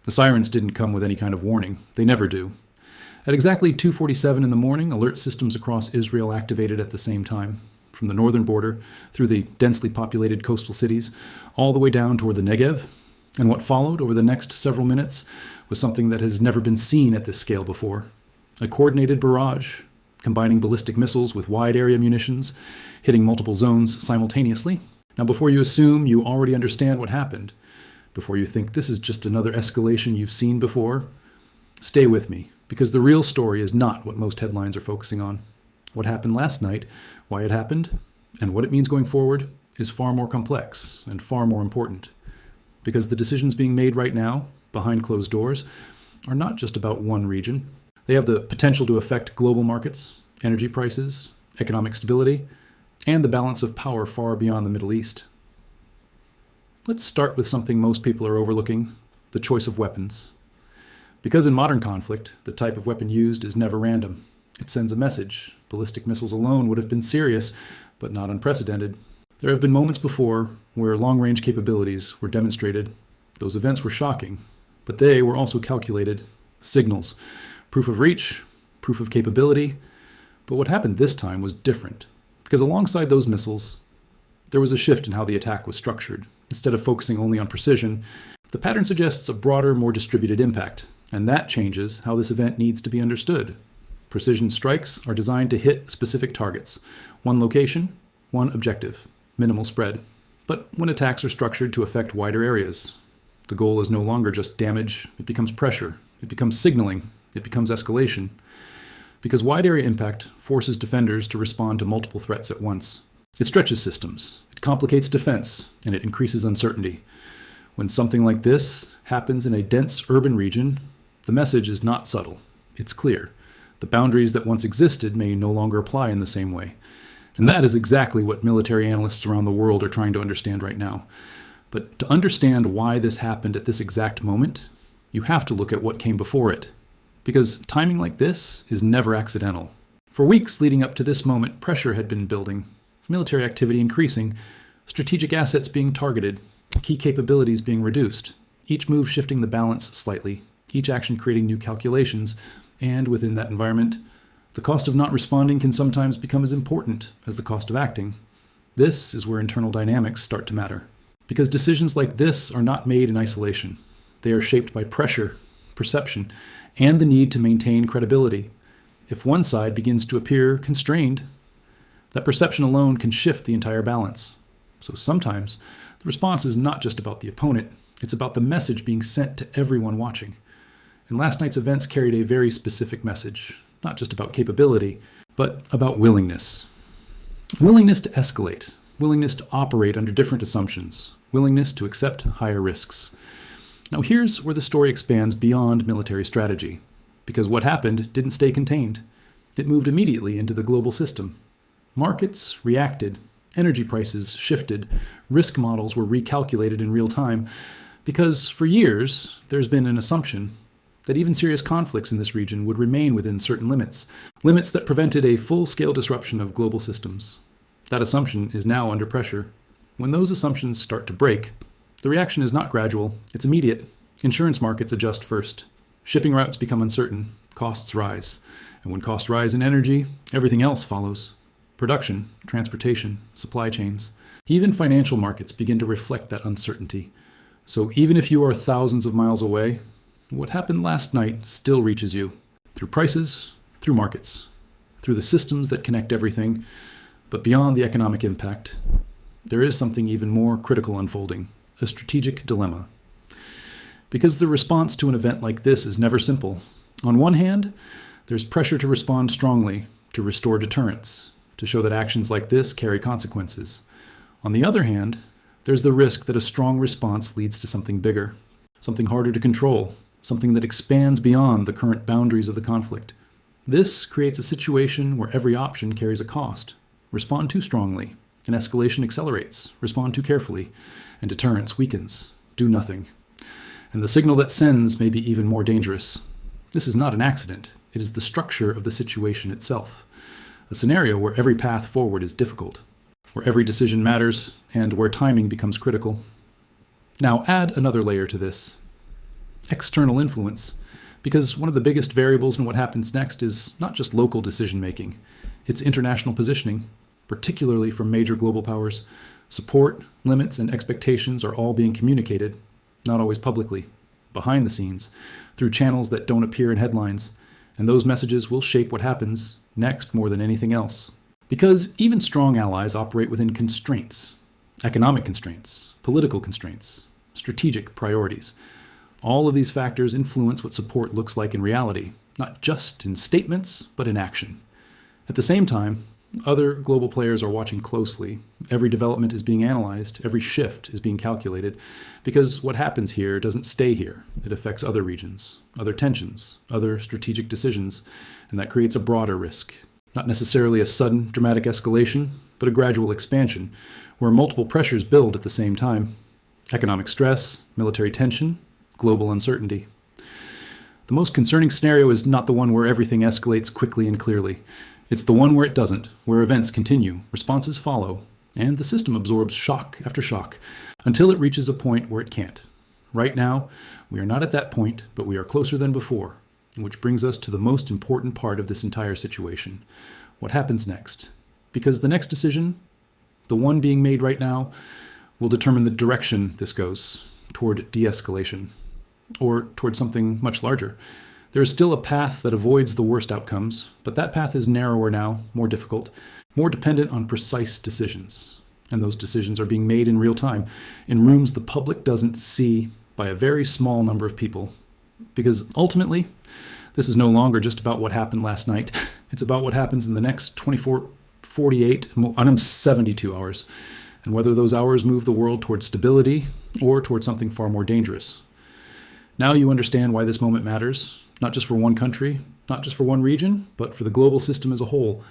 The sirens didn't come with any kind of warning. They never do. At exactly 2:47 in the morning, alert systems across Israel activated at the same time, from the northern border, through the densely populated coastal cities, all the way down toward the Negev. And what followed over the next several minutes was something that has never been seen at this scale before. A coordinated barrage, combining ballistic missiles with wide-area munitions, hitting multiple zones simultaneously. Now, before you assume you already understand what happened, before you think this is just another escalation you've seen before, stay with me, because the real story is not what most headlines are focusing on. What happened last night, why it happened, and what it means going forward is far more complex and far more important. Because the decisions being made right now, behind closed doors, are not just about one region. They have the potential to affect global markets, energy prices, economic stability, and the balance of power far beyond the Middle East. Let's start with something most people are overlooking, the choice of weapons. Because in modern conflict, the type of weapon used is never random. It sends a message. Ballistic missiles alone would have been serious, but not unprecedented. There have been moments before where long-range capabilities were demonstrated. Those events were shocking, but they were also calculated. Signals, proof of reach, proof of capability. But what happened this time was different, because alongside those missiles, there was a shift in how the attack was structured. Instead of focusing only on precision, the pattern suggests a broader, more distributed impact, and that changes how this event needs to be understood. Precision strikes are designed to hit specific targets. One location, one objective, minimal spread. But when attacks are structured to affect wider areas, the goal is no longer just damage, it becomes pressure, it becomes signaling, it becomes escalation. Because wide area impact forces defenders to respond to multiple threats at once. It stretches systems, it complicates defense, and it increases uncertainty. When something like this happens in a dense urban region, the message is not subtle, it's clear. The boundaries that once existed may no longer apply in the same way. And that is exactly what military analysts around the world are trying to understand right now. But to understand why this happened at this exact moment, you have to look at what came before it. Because timing like this is never accidental. For weeks leading up to this moment, pressure had been building, military activity increasing, strategic assets being targeted, key capabilities being reduced, each move shifting the balance slightly, each action creating new calculations, and within that environment, the cost of not responding can sometimes become as important as the cost of acting. This is where internal dynamics start to matter. Because decisions like this are not made in isolation. They are shaped by pressure, perception, and the need to maintain credibility. If one side begins to appear constrained, that perception alone can shift the entire balance. So sometimes, the response is not just about the opponent, it's about the message being sent to everyone watching. And last night's events carried a very specific message, not just about capability, but about willingness. Willingness to escalate, willingness to operate under different assumptions, willingness to accept higher risks. Now here's where the story expands beyond military strategy, because what happened didn't stay contained. It moved immediately into the global system. Markets reacted, energy prices shifted, risk models were recalculated in real time, because for years there's been an assumption that even serious conflicts in this region would remain within certain limits, limits that prevented a full-scale disruption of global systems. That assumption is now under pressure. When those assumptions start to break, the reaction is not gradual, it's immediate. Insurance markets adjust first. Shipping routes become uncertain, costs rise. And when costs rise in energy, everything else follows. Production, transportation, supply chains. Even financial markets begin to reflect that uncertainty. So even if you are thousands of miles away, what happened last night still reaches you. Through prices, through markets, through the systems that connect everything. But beyond the economic impact, there is something even more critical unfolding, a strategic dilemma. Because the response to an event like this is never simple. On one hand, there's pressure to respond strongly, to restore deterrence, to show that actions like this carry consequences. On the other hand, there's the risk that a strong response leads to something bigger, something harder to control, something that expands beyond the current boundaries of the conflict. This creates a situation where every option carries a cost. Respond too strongly, and escalation accelerates. Respond too carefully, and deterrence weakens. Do nothing. And the signal that sends may be even more dangerous. This is not an accident. It is the structure of the situation itself. A scenario where every path forward is difficult, where every decision matters, and where timing becomes critical. Now add another layer to this. External influence, because one of the biggest variables in what happens next is not just local decision making, it's international positioning, particularly from major global powers. Support, limits, and expectations are all being communicated, not always publicly, behind the scenes, through channels that don't appear in headlines, and those messages will shape what happens next more than anything else. Because even strong allies operate within constraints, economic constraints, political constraints, strategic priorities. All of these factors influence what support looks like in reality, not just in statements, but in action. At the same time, other global players are watching closely. Every development is being analyzed, every shift is being calculated, because what happens here doesn't stay here. It affects other regions, other tensions, other strategic decisions, and that creates a broader risk. Not necessarily a sudden, dramatic escalation, but a gradual expansion, where multiple pressures build at the same time. Economic stress, military tension, global uncertainty. The most concerning scenario is not the one where everything escalates quickly and clearly. It's the one where it doesn't, where events continue, responses follow, and the system absorbs shock after shock until it reaches a point where it can't. Right now, we are not at that point, but we are closer than before, which brings us to the most important part of this entire situation. What happens next? Because the next decision, the one being made right now, will determine the direction this goes, toward de-escalation, or toward something much larger. There is still a path that avoids the worst outcomes, but that path is narrower now, more difficult, more dependent on precise decisions. And those decisions are being made in real time, in rooms the public doesn't see, by a very small number of people. Because ultimately, this is no longer just about what happened last night. It's about what happens in the next 24, 48, 72 hours, and whether those hours move the world towards stability or towards something far more dangerous. Now you understand why this moment matters, not just for one country, not just for one region, but for the global system as a whole.